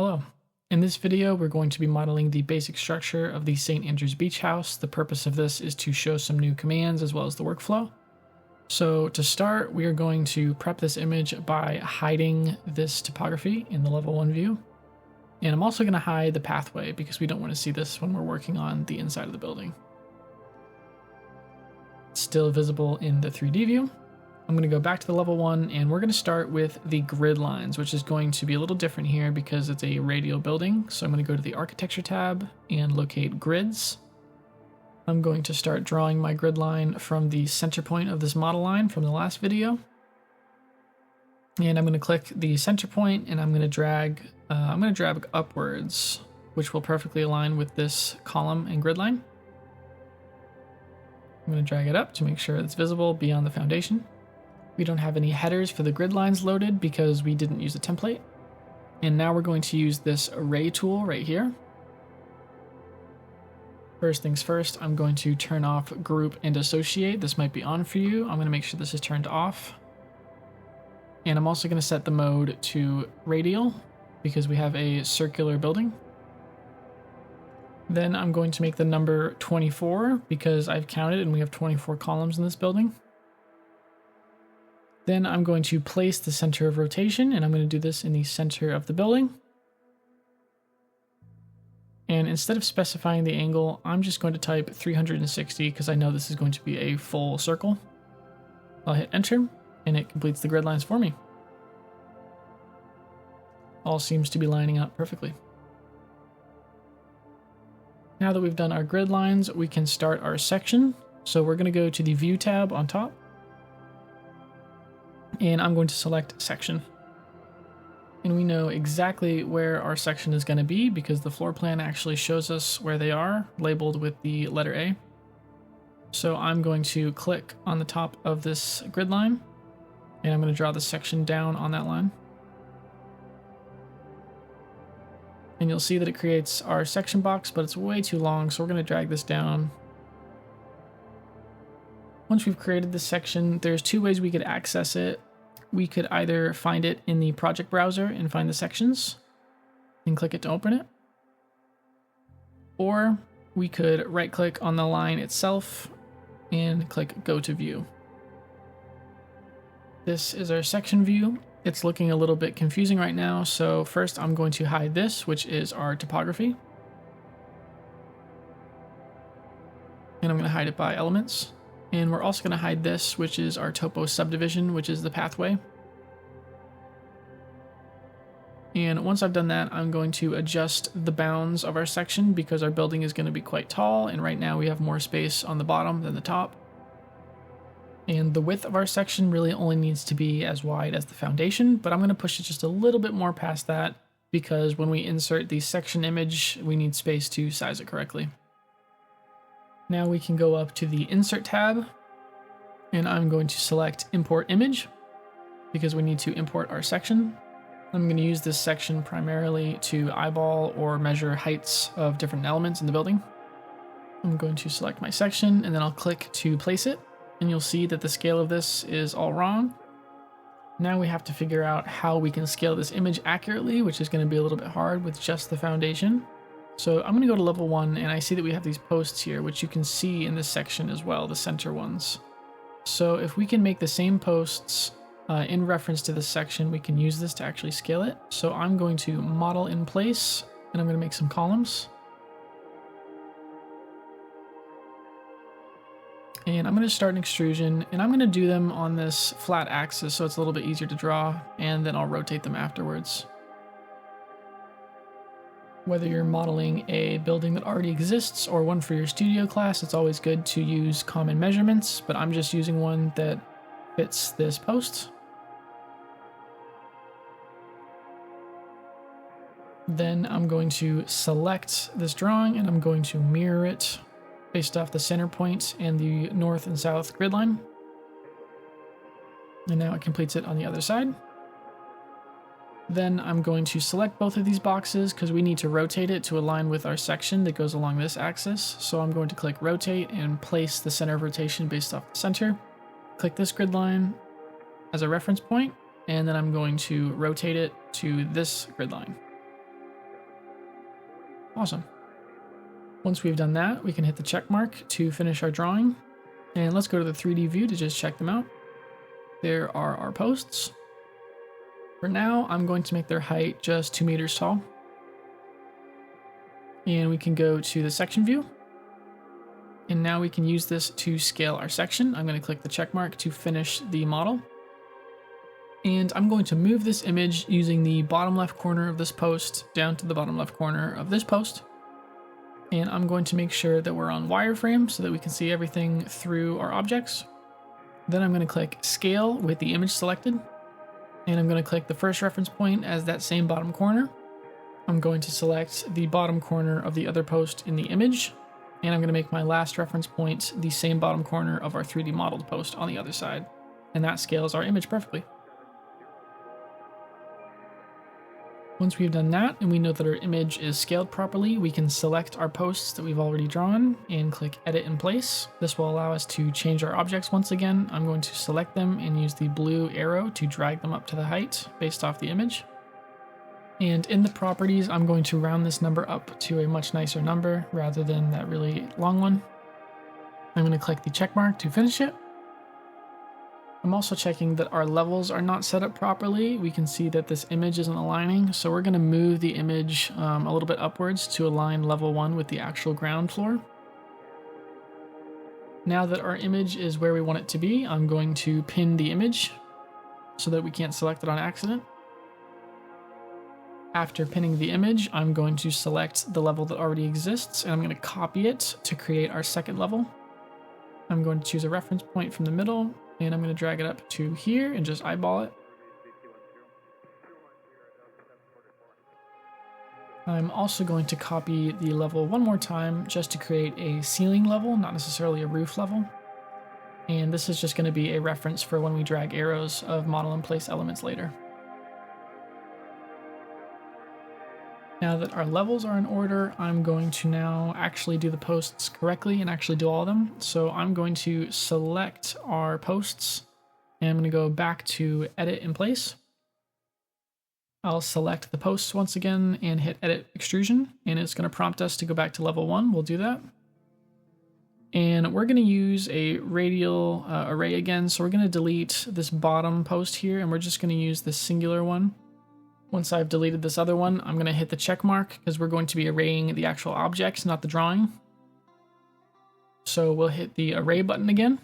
Hello. In this video, we're going to be modeling the basic structure of the St. Andrews Beach House. The purpose of this is to show some new commands as well as the workflow. So to start, we are going to prep this image by hiding this topography in the level 1 view. And I'm also going to hide the pathway because we don't want to see this when we're working on the inside of the building. It's still visible in the 3D view. I'm going to go back to the level 1 and we're going to start with the grid lines, which is going to be a little different here because it's a radial building. So I'm going to go to the Architecture tab and locate grids. I'm going to start drawing my grid line from the center point of this model line from the last video. And I'm going to click the center point and I'm going to drag upwards, which will perfectly align with this column and grid line. I'm going to drag it up to make sure it's visible beyond the foundation. We don't have any headers for the grid lines loaded because we didn't use a template. And now we're going to use this array tool right here. First things first, I'm going to turn off group and associate. This might be on for you. I'm going to make sure this is turned off. And I'm also going to set the mode to radial because we have a circular building. Then I'm going to make the number 24 because I've counted and we have 24 columns in this building. Then I'm going to place the center of rotation, and I'm going to do this in the center of the building. And instead of specifying the angle, I'm just going to type 360 because I know this is going to be a full circle. I'll hit enter, and it completes the grid lines for me. All seems to be lining up perfectly. Now that we've done our grid lines, we can start our section. So we're going to go to the View tab on top. And I'm going to select section. And we know exactly where our section is going to be because the floor plan actually shows us where they are, labeled with the letter A. So I'm going to click on the top of this grid line, and I'm going to draw the section down on that line. And you'll see that it creates our section box, but it's way too long, so we're going to drag this down. Once we've created this section, there's two ways we could access it. We could either find it in the project browser and find the sections and click it to open it. Or we could right click on the line itself and click go to view. This is our section view. It's looking a little bit confusing right now. So first I'm going to hide this, which is our topography. And I'm going to hide it by elements. And we're also going to hide this, which is our topo subdivision, which is the pathway. And once I've done that, I'm going to adjust the bounds of our section because our building is going to be quite tall. And right now we have more space on the bottom than the top. And the width of our section really only needs to be as wide as the foundation, but I'm going to push it just a little bit more past that because when we insert the section image, we need space to size it correctly. Now we can go up to the Insert tab, and I'm going to select Import Image because we need to import our section. I'm going to use this section primarily to eyeball or measure heights of different elements in the building. I'm going to select my section, and then I'll click to place it, and you'll see that the scale of this is all wrong. Now we have to figure out how we can scale this image accurately, which is going to be a little bit hard with just the foundation. So I'm going to go to level 1 and I see that we have these posts here, which you can see in this section as well, the center ones. So if we can make the same posts in reference to this section, we can use this to actually scale it. So I'm going to model in place and I'm going to make some columns. And I'm going to start an extrusion and I'm going to do them on this flat axis so it's a little bit easier to draw, and then I'll rotate them afterwards. Whether you're modeling a building that already exists or one for your studio class, it's always good to use common measurements, but I'm just using one that fits this post. Then I'm going to select this drawing and I'm going to mirror it based off the center point and the north and south grid line. And now it completes it on the other side. Then I'm going to select both of these boxes because we need to rotate it to align with our section that goes along this axis. So I'm going to click rotate and place the center of rotation based off the center. Click this grid line as a reference point, and then I'm going to rotate it to this grid line. Awesome. Once we've done that, we can hit the check mark to finish our drawing. And let's go to the 3D view to just check them out. There are our posts. For now, I'm going to make their height just 2 meters tall. And we can go to the section view. And now we can use this to scale our section. I'm going to click the check mark to finish the model. And I'm going to move this image using the bottom left corner of this post down to the bottom left corner of this post. And I'm going to make sure that we're on wireframe so that we can see everything through our objects. Then I'm going to click scale with the image selected. And I'm going to click the first reference point as that same bottom corner. I'm going to select the bottom corner of the other post in the image. And I'm going to make my last reference point the same bottom corner of our 3D modeled post on the other side. And that scales our image perfectly. Once we've done that and we know that our image is scaled properly, we can select our posts that we've already drawn and click Edit in Place. This will allow us to change our objects once again. I'm going to select them and use the blue arrow to drag them up to the height based off the image. And in the properties, I'm going to round this number up to a much nicer number rather than that really long one. I'm going to click the check mark to finish it. I'm also checking that our levels are not set up properly. We can see that this image isn't aligning, so we're going to move the image a little bit upwards to align level 1 with the actual ground floor. Now that our image is where we want it to be, I'm going to pin the image so that we can't select it on accident. After pinning the image, I'm going to select the level that already exists, and I'm going to copy it to create our second level. I'm going to choose a reference point from the middle, and I'm going to drag it up to here and just eyeball it. I'm also going to copy the level one more time just to create a ceiling level, not necessarily a roof level. And this is just going to be a reference for when we drag arrows of model in place elements later. Now that our levels are in order, I'm going to now actually do the posts correctly and actually do all of them. So I'm going to select our posts and I'm going to go back to Edit in Place. I'll select the posts once again and hit Edit Extrusion, and it's going to prompt us to go back to level 1. We'll do that. And we're going to use a radial array again. So we're going to delete this bottom post here, and we're just going to use this singular one. Once I've deleted this other one, I'm going to hit the check mark because we're going to be arraying the actual objects, not the drawing. So we'll hit the array button again,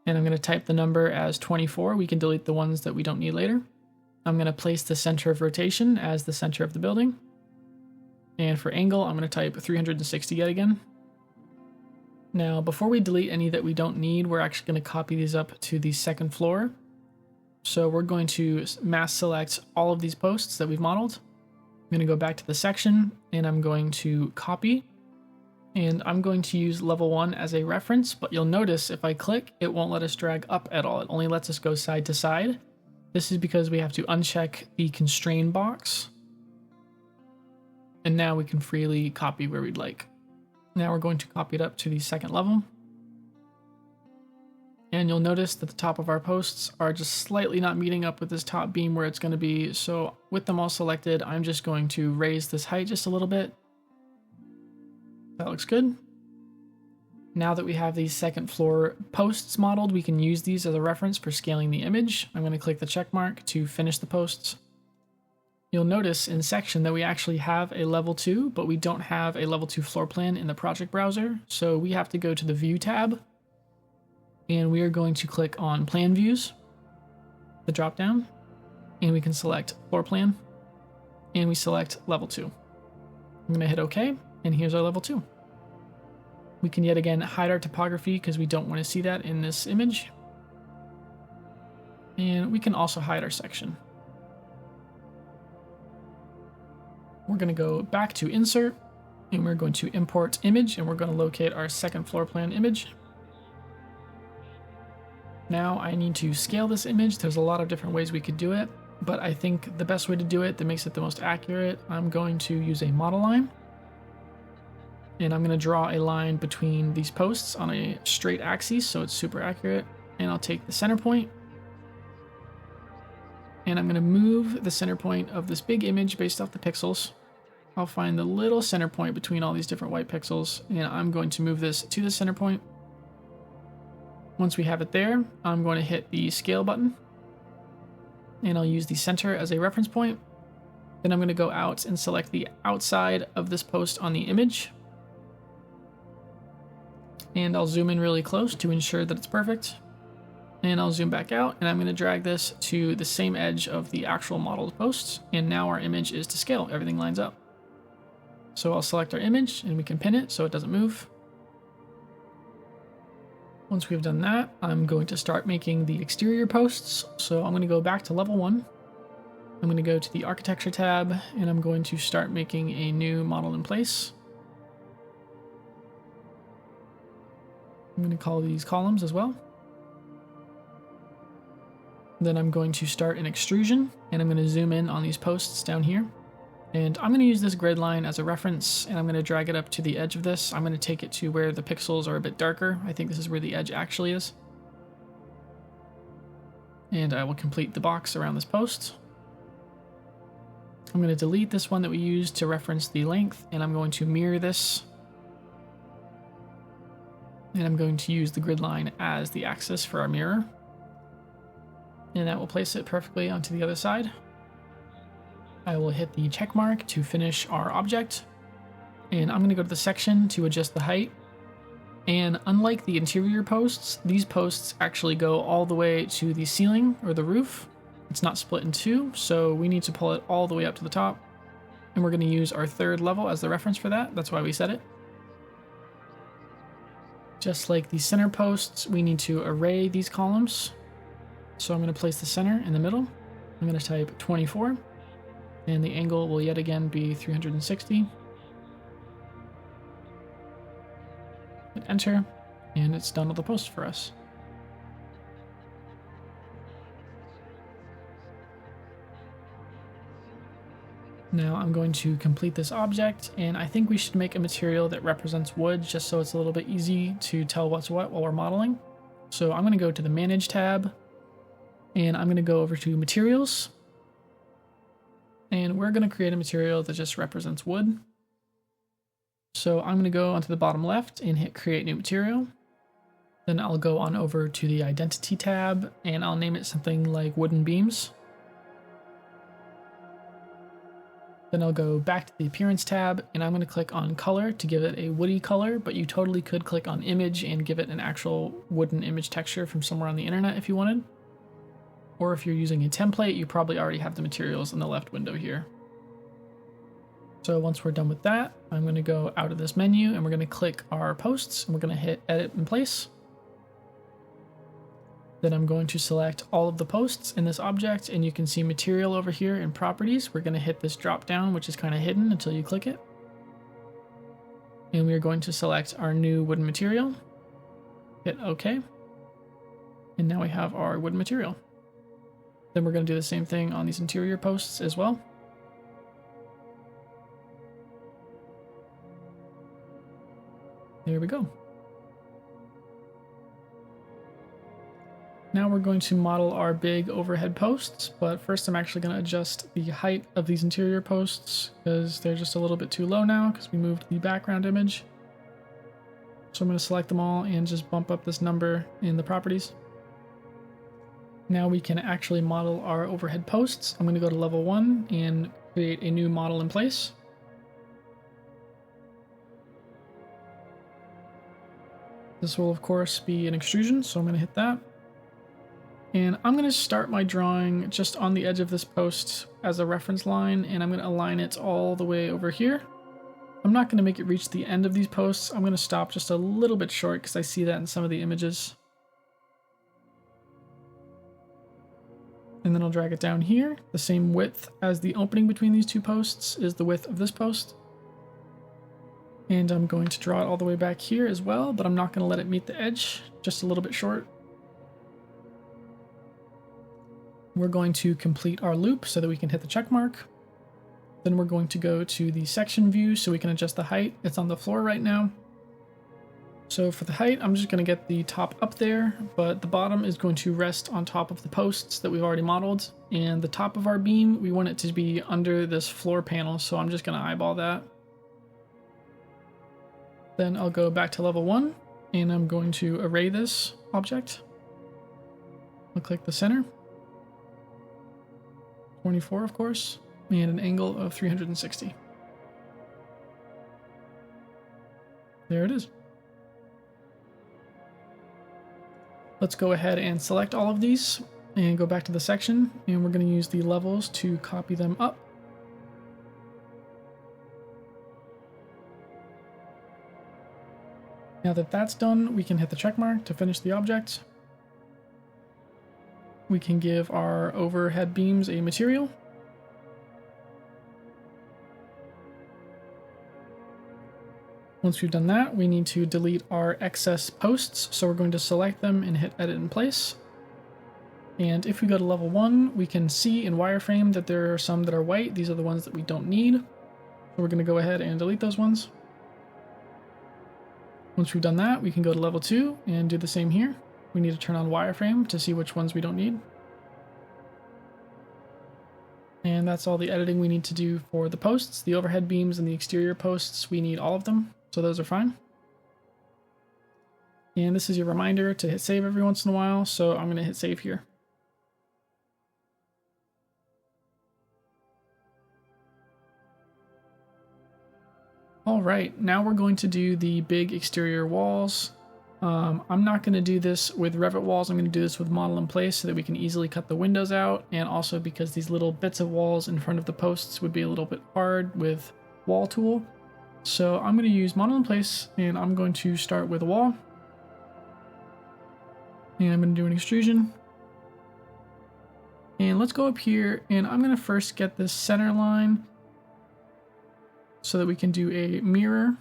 and I'm going to type the number as 24. We can delete the ones that we don't need later. I'm going to place the center of rotation as the center of the building. And for angle, I'm going to type 360 yet again. Now, before we delete any that we don't need, we're actually going to copy these up to the second floor. So we're going to mass select all of these posts that we've modeled. I'm going to go back to the section and I'm going to copy. And I'm going to use level 1 as a reference, but you'll notice if I click, it won't let us drag up at all. It only lets us go side to side. This is because we have to uncheck the constrain box. And now we can freely copy where we'd like. Now we're going to copy it up to the second level. And you'll notice that the top of our posts are just slightly not meeting up with this top beam where it's going to be. So with them all selected, I'm just going to raise this height just a little bit. That looks good. Now that we have these second floor posts modeled, we can use these as a reference for scaling the image. I'm going to click the check mark to finish the posts. You'll notice in section that we actually have a level 2, but we don't have a level 2 floor plan in the project browser. So we have to go to the View tab. And we are going to click on Plan Views, the drop down, and we can select Floor Plan, and we select Level 2. I'm going to hit OK, and here's our Level 2. We can yet again hide our topography because we don't want to see that in this image. And we can also hide our section. We're going to go back to Insert, and we're going to Import Image, and we're going to locate our second floor plan image. Now I need to scale this image. There's a lot of different ways we could do it, but I think the best way to do it that makes it the most accurate, I'm going to use a model line. And I'm going to draw a line between these posts on a straight axis so it's super accurate. And I'll take the center point. And I'm going to move the center point of this big image based off the pixels. I'll find the little center point between all these different white pixels, and I'm going to move this to the center point. Once we have it there, I'm going to hit the scale button, and I'll use the center as a reference point. Then I'm going to go out and select the outside of this post on the image. And I'll zoom in really close to ensure that it's perfect. And I'll zoom back out, and I'm going to drag this to the same edge of the actual modeled post. And now our image is to scale. Everything lines up. So I'll select our image, and we can pin it so it doesn't move. Once we've done that, I'm going to start making the exterior posts. So I'm going to go back to level 1. I'm going to go to the architecture tab, and I'm going to start making a new model in place. I'm going to call these columns as well. Then I'm going to start an extrusion, and I'm going to zoom in on these posts down here. And I'm going to use this grid line as a reference, and I'm going to drag it up to the edge of this. I'm going to take it to where the pixels are a bit darker. I think this is where the edge actually is. And I will complete the box around this post. I'm going to delete this one that we used to reference the length, and I'm going to mirror this. And I'm going to use the grid line as the axis for our mirror. And that will place it perfectly onto the other side. I will hit the check mark to finish our object. And I'm going to go to the section to adjust the height. And unlike the interior posts, these posts actually go all the way to the ceiling or the roof. It's not split in two, so we need to pull it all the way up to the top. And we're going to use our third level as the reference for that. That's why we set it. Just like the center posts, we need to array these columns. So I'm going to place the center in the middle. I'm going to type 24. And the angle will yet again be 360. Hit enter, and it's done with the post for us. Now I'm going to complete this object, and I think we should make a material that represents wood just so it's a little bit easy to tell what's what while we're modeling. So I'm going to go to the Manage tab, and I'm going to go over to Materials. And we're going to create a material that just represents wood. So I'm going to go onto the bottom left and hit Create New Material. Then I'll go on over to the Identity tab, and I'll name it something like Wooden Beams. Then I'll go back to the Appearance tab, and I'm going to click on Color to give it a woody color, but you totally could click on Image and give it an actual wooden image texture from somewhere on the internet if you wanted. Or if you're using a template, you probably already have the materials in the left window here. So once we're done with that, I'm going to go out of this menu, and we're going to click our posts, and we're going to hit Edit in Place. Then I'm going to select all of the posts in this object, and you can see material over here in properties. We're going to hit this drop down, which is kind of hidden until you click it. And we're going to select our new wooden material. Hit OK. And now we have our wooden material. Then we're going to do the same thing on these interior posts as well. There we go. Now we're going to model our big overhead posts, but first I'm actually going to adjust the height of these interior posts because they're just a little bit too low now because we moved the background image. So I'm going to select them all and just bump up this number in the properties. Now we can actually model our overhead posts. I'm going to go to level 1 and create a new model in place. This will of course be an extrusion, so I'm going to hit that. And I'm going to start my drawing just on the edge of this post as a reference line, and I'm going to align it all the way over here. I'm not going to make it reach the end of these posts. I'm going to stop just a little bit short because I see that in some of the images. And then I'll drag it down here. The same width as the opening between these two posts is the width of this post. And I'm going to draw it all the way back here as well, but I'm not going to let it meet the edge, just a little bit short. We're going to complete our loop so that we can hit the check mark. Then we're going to go to the section view so we can adjust the height. It's on the floor right now. So for the height, I'm just going to get the top up there, but the bottom is going to rest on top of the posts that we've already modeled. And the top of our beam, we want it to be under this floor panel, so I'm just going to eyeball that. Then I'll go back to level 1, and I'm going to array this object. I'll click the center. 24, of course, and an angle of 360. There it is. Let's go ahead and select all of these and go back to the section, and we're going to use the levels to copy them up. Now that that's done, we can hit the check mark to finish the object. We can give our overhead beams a material. Once we've done that, we need to delete our excess posts, so we're going to select them and hit edit in place. And if we go to level 1, we can see in wireframe that there are some that are white. These are the ones that we don't need. So we're going to go ahead and delete those ones. Once we've done that, we can go to level 2 and do the same here. We need to turn on wireframe to see which ones we don't need. And that's all the editing we need to do for the posts. The overhead beams and the exterior posts, we need all of them, so those are fine. And this is your reminder to hit save every once in a while, so I'm going to hit save here. Alright, now we're going to do the big exterior walls. I'm not going to do this with Revit walls, I'm going to do this with model in place so that we can easily cut the windows out, and also because these little bits of walls in front of the posts would be a little bit hard with wall tool. So I'm going to use model in place, and I'm going to start with a wall. And I'm going to do an extrusion. And let's go up here, and I'm going to first get this center line so that we can do a mirror.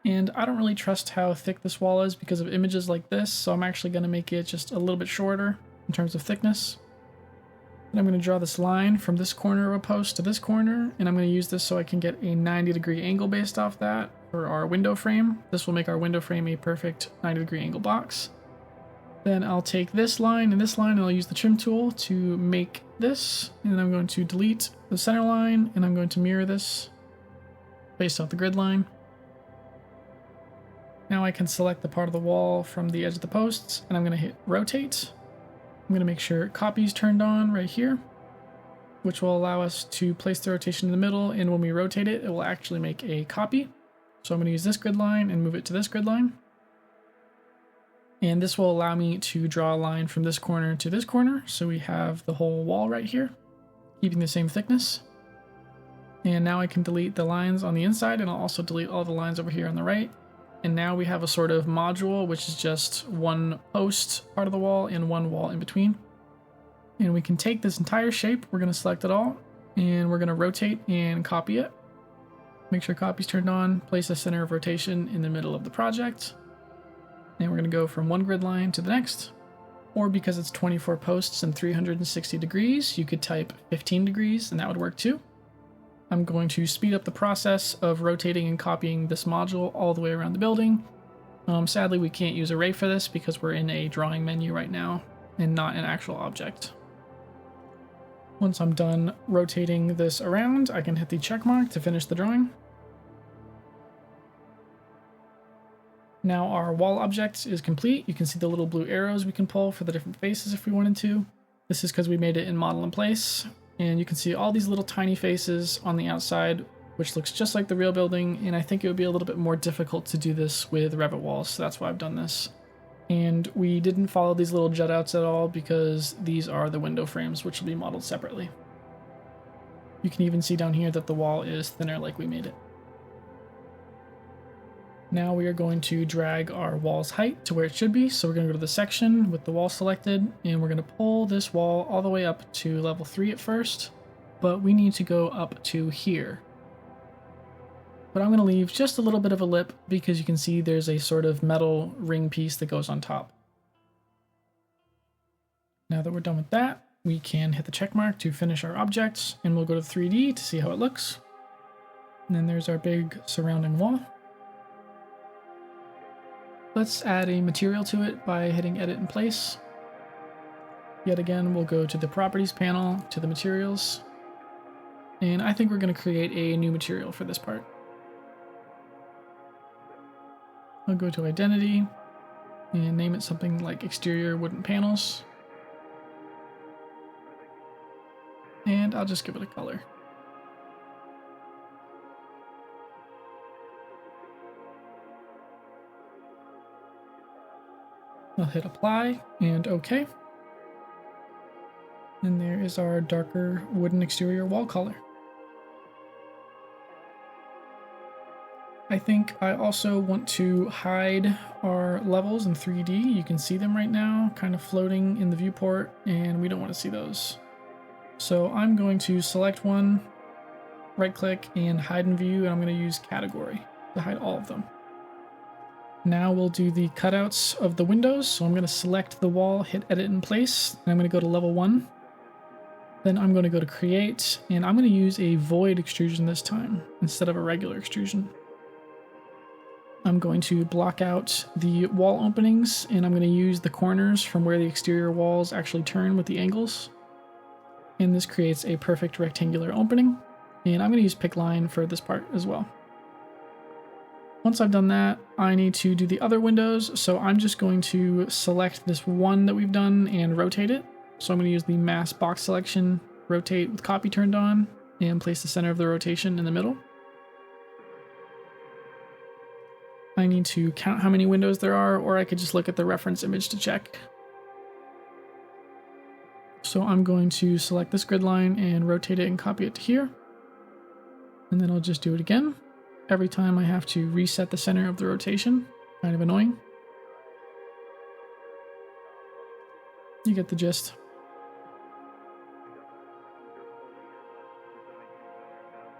And I don't really trust how thick this wall is because of images like this, so I'm actually going to make it just a little bit shorter in terms of thickness. And I'm going to draw this line from this corner of a post to this corner, and I'm going to use this so I can get a 90-degree angle based off that for our window frame. This will make our window frame a perfect 90-degree angle box. Then I'll take this line and I'll use the trim tool to make this, and then I'm going to delete the center line, and I'm going to mirror this based off the grid line. Now I can select the part of the wall from the edge of the posts, and I'm going to hit rotate. I'm going to make sure copy is turned on right here, which will allow us to place the rotation in the middle, and when we rotate it, it will actually make a copy. So I'm going to use this grid line and move it to this grid line. And this will allow me to draw a line from this corner to this corner, so we have the whole wall right here, keeping the same thickness. And now I can delete the lines on the inside, and I'll also delete all the lines over here on the right. And now we have a sort of module, which is just one post part of the wall and one wall in between. And we can take this entire shape, we're going to select it all, and we're going to rotate and copy it. Make sure copy's turned on, place a center of rotation in the middle of the project. And we're going to go from one grid line to the next. Or because it's 24 posts and 360 degrees, you could type 15 degrees and that would work too. I'm going to speed up the process of rotating and copying this module all the way around the building. Sadly, we can't use array for this because we're in a drawing menu right now and not an actual object. Once I'm done rotating this around, I can hit the check mark to finish the drawing. Now our wall object is complete. You can see the little blue arrows we can pull for the different faces if we wanted to. This is because we made it in model in place. And you can see all these little tiny faces on the outside, which looks just like the real building, and I think it would be a little bit more difficult to do this with Revit walls, so that's why I've done this. And we didn't follow these little jut outs at all because these are the window frames, which will be modeled separately. You can even see down here that the wall is thinner like we made it. Now we are going to drag our wall's height to where it should be. So we're going to go to the section with the wall selected, and we're going to pull this wall all the way up to level 3 at first, but we need to go up to here. But I'm going to leave just a little bit of a lip because you can see there's a sort of metal ring piece that goes on top. Now that we're done with that, we can hit the check mark to finish our objects, and we'll go to 3D to see how it looks. And then there's our big surrounding wall. Let's add a material to it by hitting Edit in Place. Yet again, we'll go to the Properties panel, to the Materials, and I think we're going to create a new material for this part. I'll go to Identity and name it something like Exterior Wooden Panels. And I'll just give it a color. I'll hit Apply and OK. And there is our darker wooden exterior wall color. I think I also want to hide our levels in 3D. You can see them right now, kind of floating in the viewport, and we don't want to see those. So I'm going to select one, right click, and hide in view, and I'm going to use category to hide all of them. Now we'll do the cutouts of the windows. So I'm going to select the wall, hit Edit in Place, and I'm going to go to level 1. Then I'm going to go to Create, and I'm going to use a void extrusion this time instead of a regular extrusion. I'm going to block out the wall openings, and I'm going to use the corners from where the exterior walls actually turn with the angles. And this creates a perfect rectangular opening. And I'm going to use pick line for this part as well. Once I've done that, I need to do the other windows. So I'm just going to select this one that we've done and rotate it. So I'm going to use the mass box selection, rotate with copy turned on, and place the center of the rotation in the middle. I need to count how many windows there are, or I could just look at the reference image to check. So I'm going to select this grid line and rotate it and copy it to here. And then I'll just do it again. Every time I have to reset the center of the rotation. Kind of annoying. You get the gist.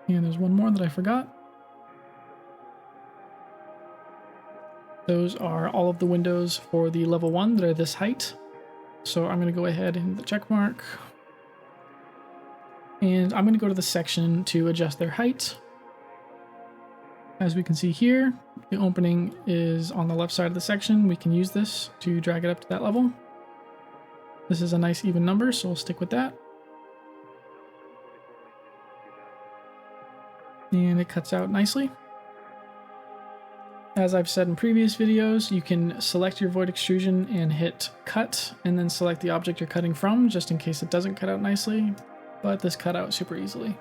And there's one more that I forgot. Those are all of the windows for the level 1 that are this height. So I'm going to go ahead and hit the check mark. And I'm going to go to the section to adjust their height. As we can see here, the opening is on the left side of the section. We can use this to drag it up to that level. This is a nice even number, so we'll stick with that. And it cuts out nicely. As I've said in previous videos, you can select your void extrusion and hit cut, and then select the object you're cutting from, just in case it doesn't cut out nicely, but this cut out super easily.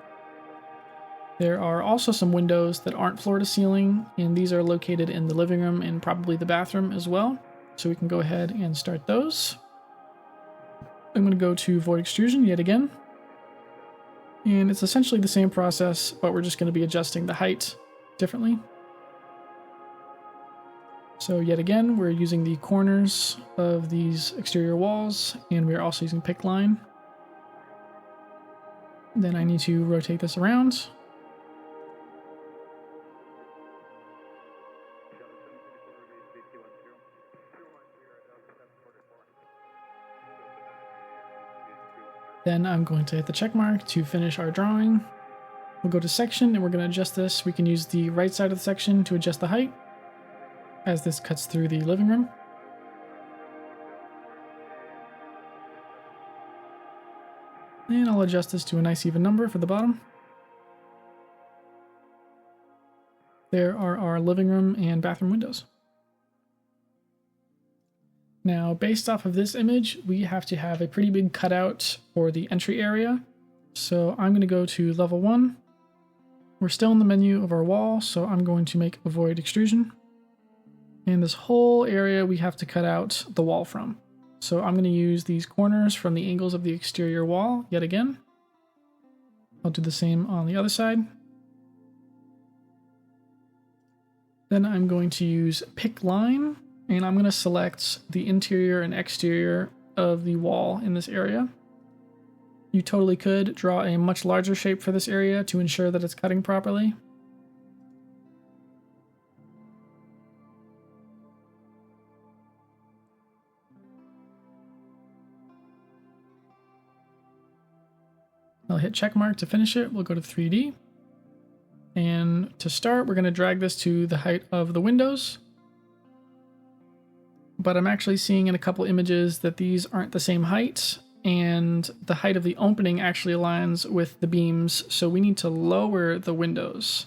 There are also some windows that aren't floor to ceiling, and these are located in the living room and probably the bathroom as well. So we can go ahead and start those. I'm going to go to void extrusion yet again. And it's essentially the same process, but we're just going to be adjusting the height differently. So yet again, we're using the corners of these exterior walls, and we're also using pick line. Then I need to rotate this around. Then I'm going to hit the check mark to finish our drawing. We'll go to section, and we're going to adjust this. We can use the right side of the section to adjust the height, as this cuts through the living room. And I'll adjust this to a nice even number for the bottom. There are our living room and bathroom windows. Now, based off of this image, we have to have a pretty big cutout for the entry area. So I'm going to go to level 1. We're still in the menu of our wall, so I'm going to make a void extrusion. And this whole area we have to cut out the wall from. So I'm going to use these corners from the angles of the exterior wall yet again. I'll do the same on the other side. Then I'm going to use pick line, and I'm going to select the interior and exterior of the wall in this area. You totally could draw a much larger shape for this area to ensure that it's cutting properly. I'll hit check mark to finish it. We'll go to 3D. And to start, we're going to drag this to the height of the windows. but I'm actually seeing in a couple images that these aren't the same height, and the height of the opening actually aligns with the beams, so we need to lower the windows.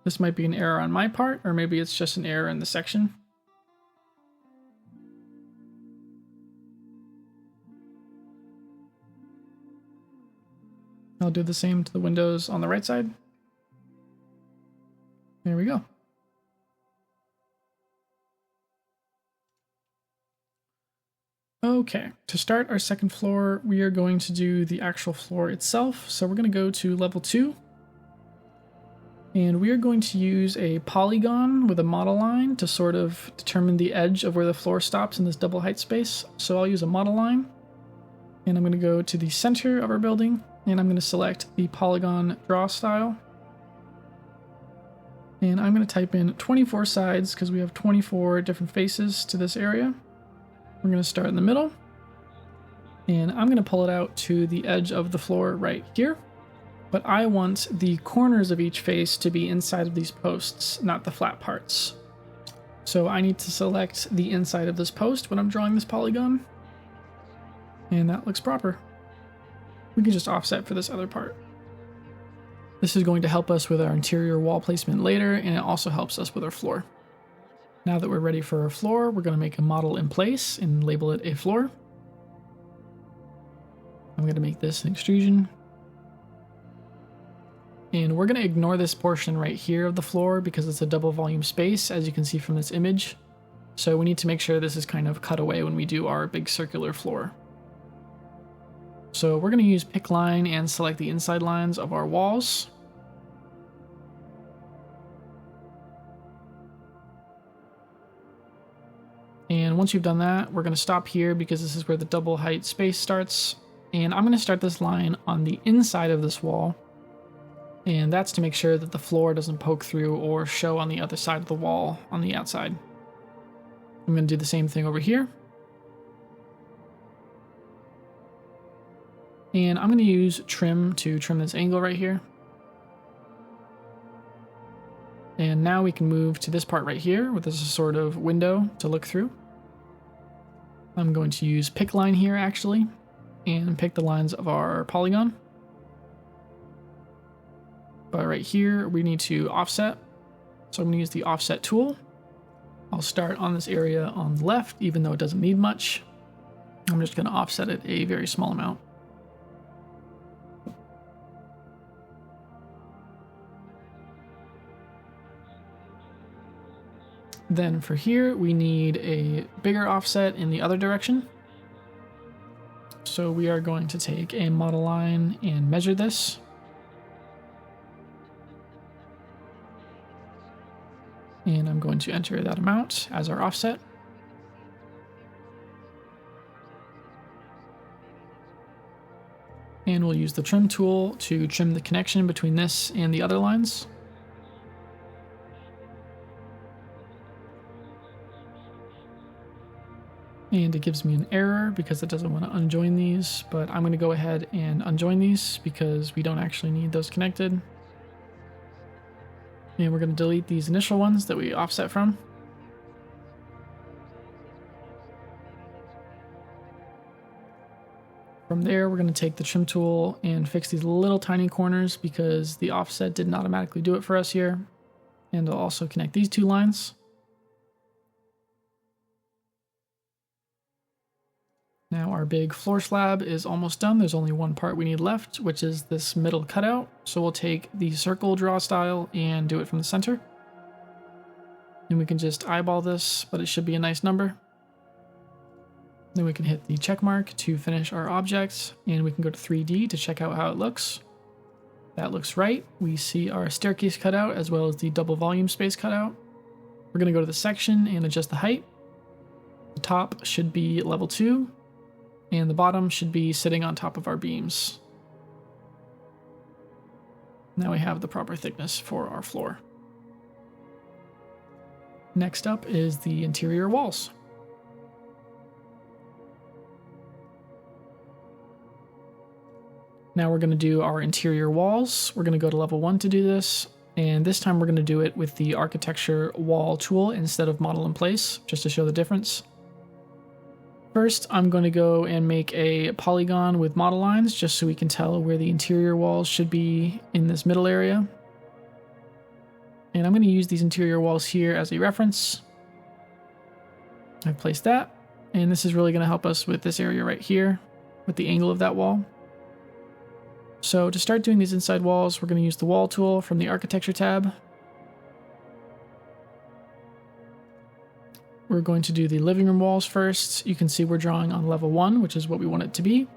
This might be an error on my part, or maybe it's just an error in the section. I'll do the same to the windows on the right side. There we go. Okay, to start our second floor, we are going to do the actual floor itself. So we're going to go to level 2. And we are going to use a polygon with a model line to sort of determine the edge of where the floor stops in this double height space. So I'll use a model line. And I'm going to go to the center of our building. And I'm going to select the polygon draw style. And I'm going to type in 24 sides because we have 24 different faces to this area. We're going to start in the middle. And I'm going to pull it out to the edge of the floor right here. But I want the corners of each face to be inside of these posts, not the flat parts. So I need to select the inside of this post when I'm drawing this polygon. And that looks proper. We can just offset for this other part. This is going to help us with our interior wall placement later, and it also helps us with our floor. Now that we're ready for our floor, we're going to make a model in place and label it a floor. I'm going to make this an extrusion. And we're going to ignore this portion right here of the floor because it's a double volume space, as you can see from this image. So we need to make sure this is kind of cut away when we do our big circular floor. So we're going to use pick line and select the inside lines of our walls. And once you've done that, we're going to stop here because this is where the double height space starts. And I'm going to start this line on the inside of this wall. And that's to make sure that the floor doesn't poke through or show on the other side of the wall on the outside. I'm going to do the same thing over here. And I'm going to use trim to trim this angle right here. And now we can move to this part right here, where there's a sort of window to look through. I'm going to use pick line here actually, and pick the lines of our polygon. But right here, we need to offset. So I'm going to use the offset tool. I'll start on this area on the left, even though it doesn't need much. I'm just going to offset it a very small amount. Then for here, we need a bigger offset in the other direction. So we are going to take a model line and measure this. And I'm going to enter that amount as our offset. And we'll use the trim tool to trim the connection between this and the other lines. And it gives me an error because it doesn't want to unjoin these, but I'm going to go ahead and unjoin these because we don't actually need those connected. And we're going to delete these initial ones that we offset from. From there, we're going to take the trim tool and fix these little tiny corners because the offset didn't automatically do it for us here. And I'll also connect these two lines. Now our big floor slab is almost done. There's only one part we need left, which is this middle cutout. So we'll take the circle draw style and do it from the center. And we can just eyeball this, but it should be a nice number. Then we can hit the check mark to finish our objects, and we can go to 3D to check out how it looks. That looks right. We see our staircase cutout as well as the double volume space cutout. We're going to go to the section and adjust the height. The top should be level 2. And the bottom should be sitting on top of our beams. Now we have the proper thickness for our floor. Next up is the interior walls. Now we're going to do our interior walls. We're going to go to level 1 to do this. And this time we're going to do it with the architecture wall tool instead of model in place, just to show the difference. First, I'm going to go and make a polygon with model lines just so we can tell where the interior walls should be in this middle area. And I'm going to use these interior walls here as a reference. I've placed that, and this is really going to help us with this area right here, with the angle of that wall. So to start doing these inside walls, we're going to use the wall tool from the architecture tab. We're going to do the living room walls first. You can see we're drawing on level 1, which is what we want it to be.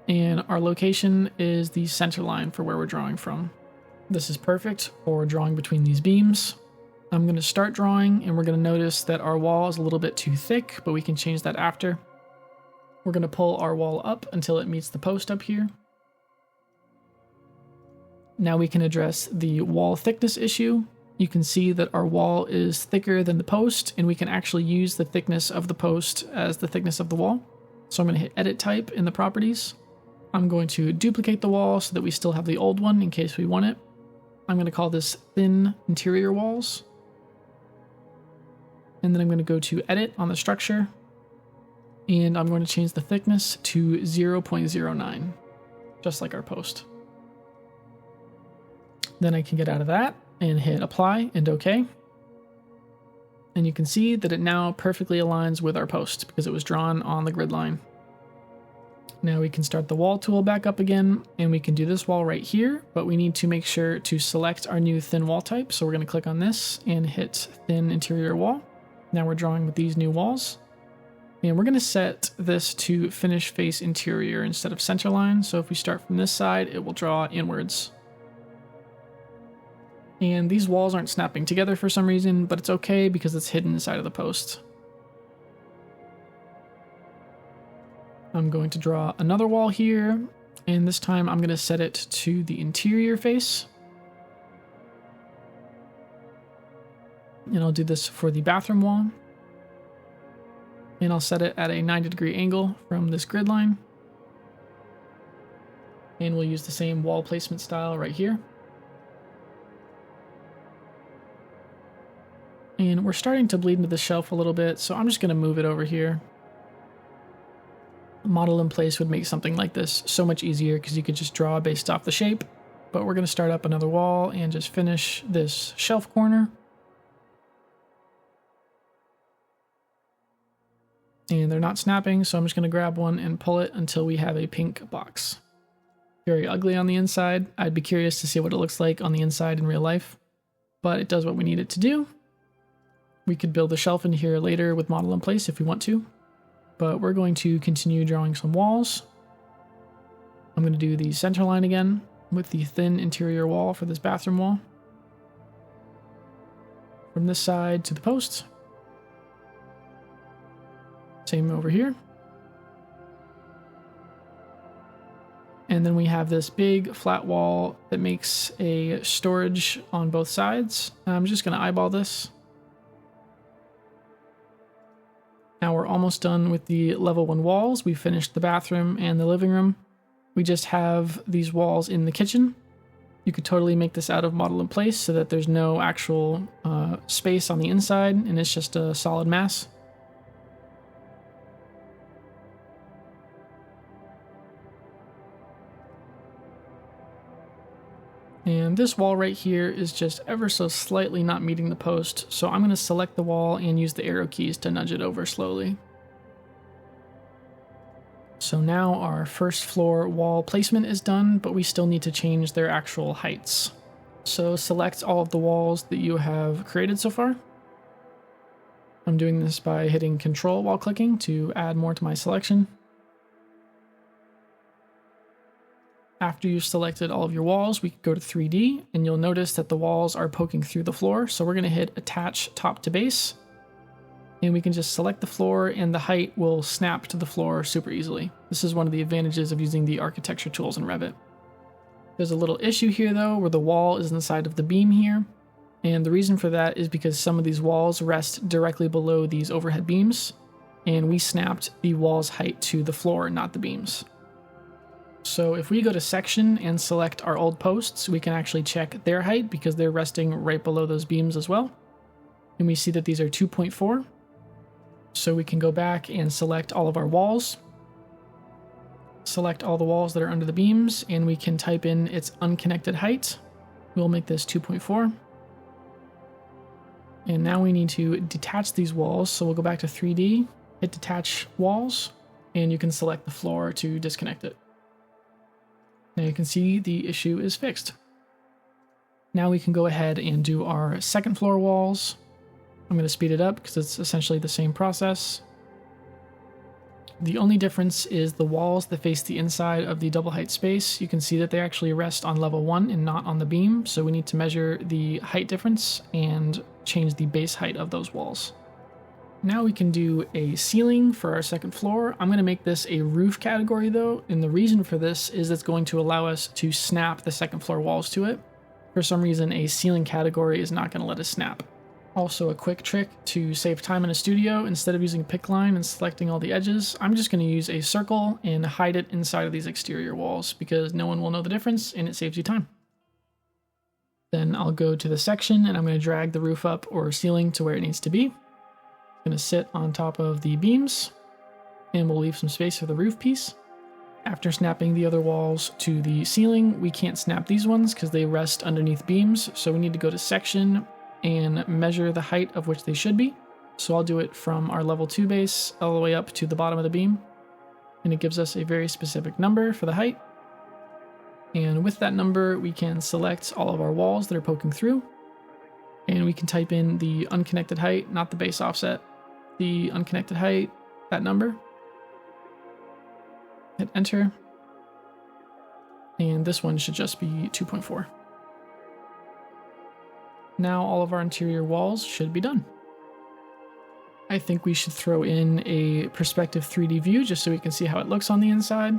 And our location is the center line for where we're drawing from. This is perfect for drawing between these beams. I'm going to start drawing, and we're going to notice that our wall is a little bit too thick, but we can change that after. We're going to pull our wall up until it meets the post up here. Now we can address the wall thickness issue. You can see that our wall is thicker than the post, and we can actually use the thickness of the post as the thickness of the wall. So I'm going to hit edit type in the properties. I'm going to duplicate the wall so that we still have the old one in case we want it. I'm going to call this thin interior walls. And then I'm going to go to edit on the structure, and I'm going to change the thickness to 0.09, just like our post. Then I can get out of that and hit apply and OK. And you can see that it now perfectly aligns with our post because it was drawn on the grid line. Now we can start the wall tool back up again, and we can do this wall right here, but we need to make sure to select our new thin wall type. So we're going to click on this and hit thin interior wall. Now we're drawing with these new walls. And we're going to set this to finish face interior instead of center line. So if we start from this side, it will draw inwards. And these walls aren't snapping together for some reason, but it's okay because it's hidden inside of the post. I'm going to draw another wall here, and this time I'm going to set it to the interior face. And I'll do this for the bathroom wall. And I'll set it at a 90-degree angle from this grid line. And we'll use the same wall placement style right here. And we're starting to bleed into the shelf a little bit, so I'm just going to move it over here. A model in place would make something like this so much easier because you could just draw based off the shape. But we're going to start up another wall and just finish this shelf corner. And they're not snapping, so I'm just going to grab one and pull it until we have a pink box. Very ugly on the inside. I'd be curious to see what it looks like on the inside in real life, but it does what we need it to do. We could build a shelf in here later with model in place if we want to, but we're going to continue drawing some walls. I'm going to do the center line again with the thin interior wall for this bathroom wall. From this side to the post. Same over here. And then we have this big flat wall that makes a storage on both sides. I'm just going to eyeball this. Now we're almost done with the level 1 walls. We finished the bathroom and the living room. We just have these walls in the kitchen. You could totally make this out of model in place so that there's no actual space on the inside and it's just a solid mass. And this wall right here is just ever so slightly not meeting the post, so I'm going to select the wall and use the arrow keys to nudge it over slowly. So now our first floor wall placement is done, but we still need to change their actual heights. So select all of the walls that you have created so far. I'm doing this by hitting Control while clicking to add more to my selection. After you've selected all of your walls, we can go to 3D, and you'll notice that the walls are poking through the floor. So we're going to hit Attach Top to Base, and we can just select the floor, and the height will snap to the floor super easily. This is one of the advantages of using the architecture tools in Revit. There's a little issue here, though, where the wall is inside of the beam here, and the reason for that is because some of these walls rest directly below these overhead beams, and we snapped the wall's height to the floor, not the beams. So if we go to section and select our old posts, we can actually check their height because they're resting right below those beams as well. And we see that these are 2.4. So we can go back and select all of our walls. Select all the walls that are under the beams, and we can type in its unconnected height. We'll make this 2.4. And now we need to detach these walls. So we'll go back to 3D, hit detach walls, and you can select the floor to disconnect it. Now you can see the issue is fixed. Now we can go ahead and do our second floor walls. I'm going to speed it up because it's essentially the same process. The only difference is the walls that face the inside of the double height space. You can see that they actually rest on level 1 and not on the beam. So we need to measure the height difference and change the base height of those walls. Now we can do a ceiling for our second floor. I'm going to make this a roof category though, and the reason for this is it's going to allow us to snap the second floor walls to it. For some reason, a ceiling category is not going to let us snap. Also, a quick trick to save time in a studio, instead of using a pick line and selecting all the edges, I'm just going to use a circle and hide it inside of these exterior walls because no one will know the difference and it saves you time. Then I'll go to the section and I'm going to drag the roof up or ceiling to where it needs to be. It's going to sit on top of the beams and we'll leave some space for the roof piece. After snapping the other walls to the ceiling, we can't snap these ones because they rest underneath beams, so we need to go to section and measure the height of which they should be. So I'll do it from our level 2 base all the way up to the bottom of the beam. And it gives us a very specific number for the height. And with that number, we can select all of our walls that are poking through. And we can type in the unconnected height, not the base offset, the unconnected height, that number. Hit enter. And this one should just be 2.4. Now all of our interior walls should be done. I think we should throw in a perspective 3D view just so we can see how it looks on the inside.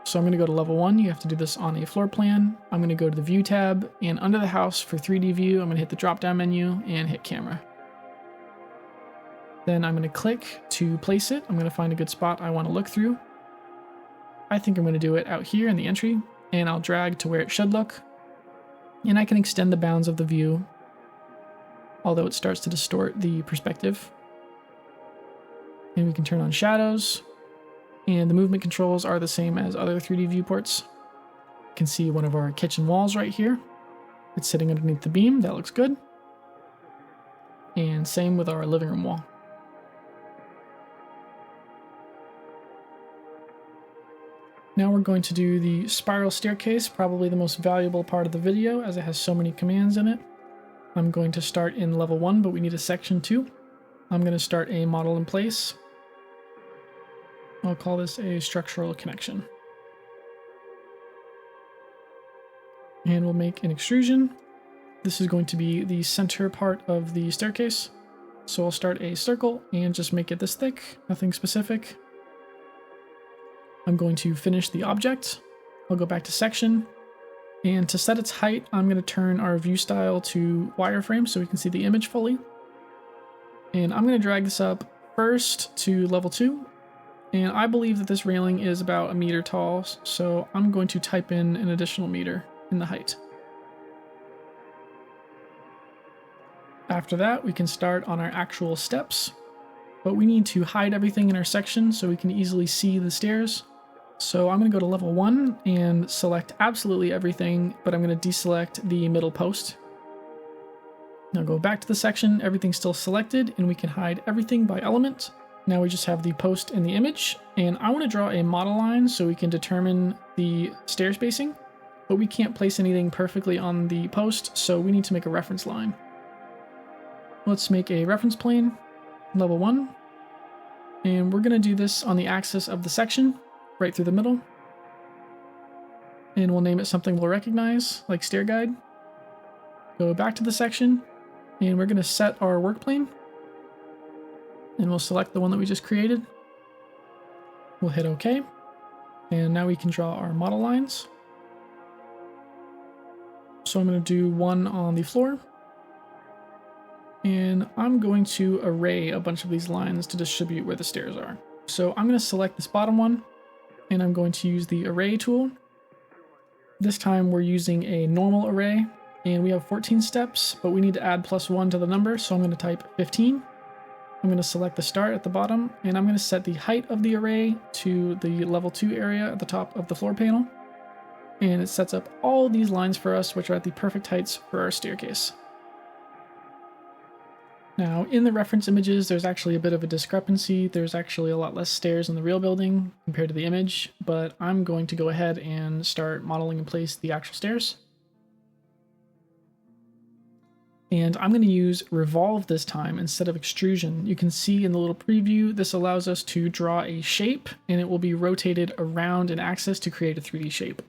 So I'm going to go to level 1. You have to do this on a floor plan. I'm going to go to the view tab, and under the house for 3D view, I'm going to hit the drop down menu and hit camera. Then I'm going to click to place it. I'm going to find a good spot I want to look through. I think I'm going to do it out here in the entry, and I'll drag to where it should look. And I can extend the bounds of the view, although it starts to distort the perspective. And we can turn on shadows, and the movement controls are the same as other 3D viewports. You can see one of our kitchen walls right here. It's sitting underneath the beam, that looks good. And same with our living room wall. Now we're going to do the spiral staircase, probably the most valuable part of the video as it has so many commands in it. I'm going to start in level 1, but we need a section 2. I'm going to start a model in place. I'll call this a structural connection. And we'll make an extrusion. This is going to be the center part of the staircase. So I'll start a circle and just make it this thick, nothing specific. I'm going to finish the object. I'll go back to section. And to set its height, I'm going to turn our view style to wireframe so we can see the image fully. And I'm going to drag this up first to level 2. And I believe that this railing is about 1 meter tall, so I'm going to type in an additional meter in the height. After that, we can start on our actual steps, but we need to hide everything in our section so we can easily see the stairs. So I'm going to go to level 1 and select absolutely everything, but I'm going to deselect the middle post. Now go back to the section, everything's still selected, and we can hide everything by element. Now we just have the post and the image, and I want to draw a model line so we can determine the stair spacing, but we can't place anything perfectly on the post, so we need to make a reference line. Let's make a reference plane, level 1, and we're going to do this on the axis of the section, right through the middle, and we'll name it something we'll recognize, like stair guide. Go back to the section, and we're going to set our work plane, and we'll select the one that we just created. We'll hit OK, and now we can draw our model lines. So I'm going to do one on the floor, and I'm going to array a bunch of these lines to distribute where the stairs are. So I'm going to select this bottom one, and I'm going to use the array tool, This time we're using a normal array, and we have 14 steps, but we need to add +1 to the number, so I'm going to type 15. I'm going to select the start at the bottom, and I'm going to set the height of the array to the level 2 area at the top of the floor panel. And it sets up all these lines for us, which are at the perfect heights for our staircase. Now, in the reference images, there's actually a bit of a discrepancy. There's actually a lot less stairs in the real building compared to the image, but I'm going to go ahead and start modeling in place the actual stairs. And I'm going to use Revolve this time instead of extrusion. You can see in the little preview, this allows us to draw a shape, and it will be rotated around an axis to create a 3D shape.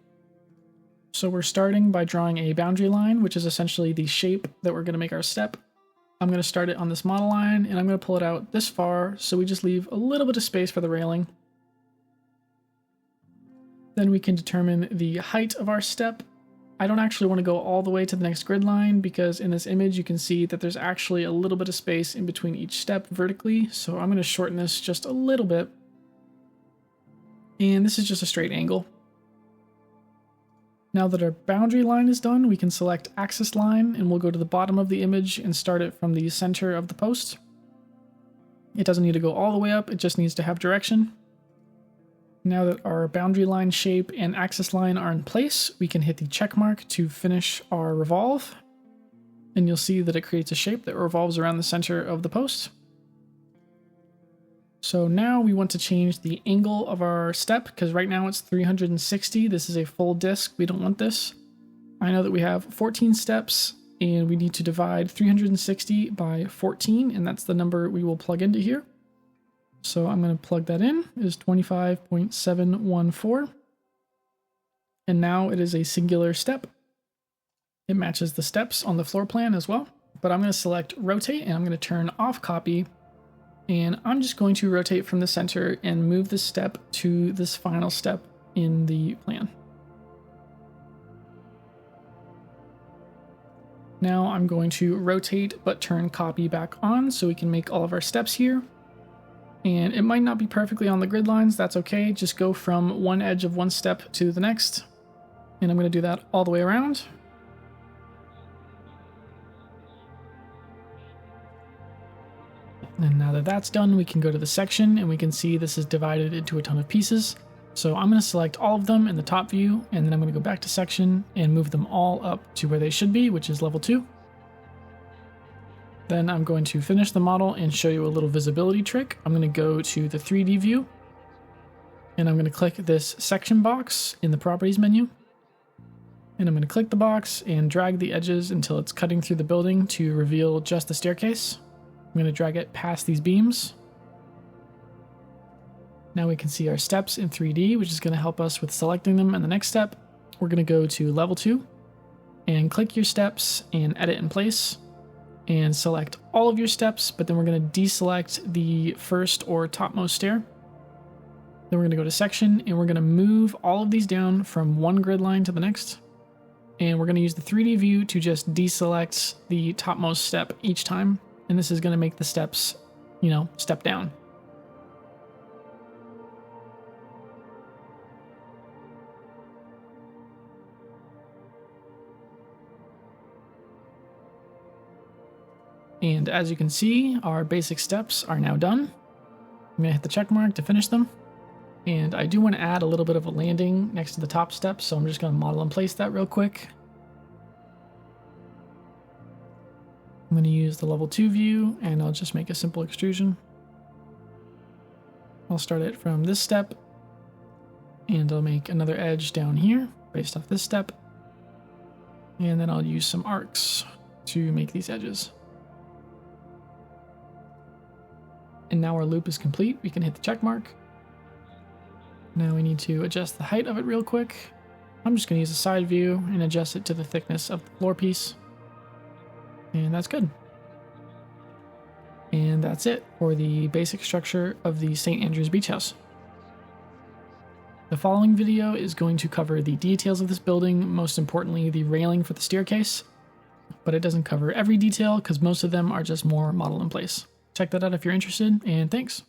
So we're starting by drawing a boundary line, which is essentially the shape that we're going to make our step. I'm going to start it on this model line, and I'm going to pull it out this far, so we just leave a little bit of space for the railing. Then we can determine the height of our step. I don't actually want to go all the way to the next grid line, because in this image you can see that there's actually a little bit of space in between each step vertically, so I'm going to shorten this just a little bit. And this is just a straight angle. Now that our boundary line is done, we can select axis line, and we'll go to the bottom of the image and start it from the center of the post. It doesn't need to go all the way up, it just needs to have direction. Now that our boundary line shape and axis line are in place, we can hit the check mark to finish our revolve. And you'll see that it creates a shape that revolves around the center of the post. So now we want to change the angle of our step, because right now it's 360. This is a full disk. We don't want this. I know that we have 14 steps, and we need to divide 360 by 14, and that's the number we will plug into here. So I'm going to plug that in, is 25.714. And now it is a singular step. It matches the steps on the floor plan as well. But I'm going to select rotate, and I'm going to turn off copy. And I'm just going to rotate from the center and move this step to this final step in the plan. Now I'm going to rotate but turn copy back on so we can make all of our steps here. And it might not be perfectly on the grid lines, that's okay. Just go from one edge of one step to the next. And I'm going to do that all the way around. And now that that's done, we can go to the section, and we can see this is divided into a ton of pieces. So I'm going to select all of them in the top view, and then I'm going to go back to section and move them all up to where they should be, which is level 2. Then I'm going to finish the model and show you a little visibility trick. I'm going to go to the 3D view, and I'm going to click this section box in the properties menu. And I'm going to click the box and drag the edges until it's cutting through the building to reveal just the staircase. I'm going to drag it past these beams. Now we can see our steps in 3D, which is going to help us with selecting them. And the next step, we're going to go to level 2 and click your steps and edit in place and select all of your steps, but then we're going to deselect the first or topmost stair. Then we're going to go to section, and we're going to move all of these down from one grid line to the next. And we're going to use the 3D view to just deselect the topmost step each time. And this is going to make the steps, step down. And as you can see, our basic steps are now done. I'm going to hit the check mark to finish them. And I do want to add a little bit of a landing next to the top step, so I'm just going to model and place that real quick. I'm going to use the level 2 view, and I'll just make a simple extrusion. I'll start it from this step, and I'll make another edge down here based off this step. And then I'll use some arcs to make these edges. And now our loop is complete. We can hit the check mark. Now we need to adjust the height of it real quick. I'm just going to use a side view and adjust it to the thickness of the floor piece. And that's good. And that's it for the basic structure of the St. Andrews Beach House. The following video is going to cover the details of this building, most importantly the railing for the staircase, but it doesn't cover every detail because most of them are just more model in place. Check that out if you're interested, and thanks.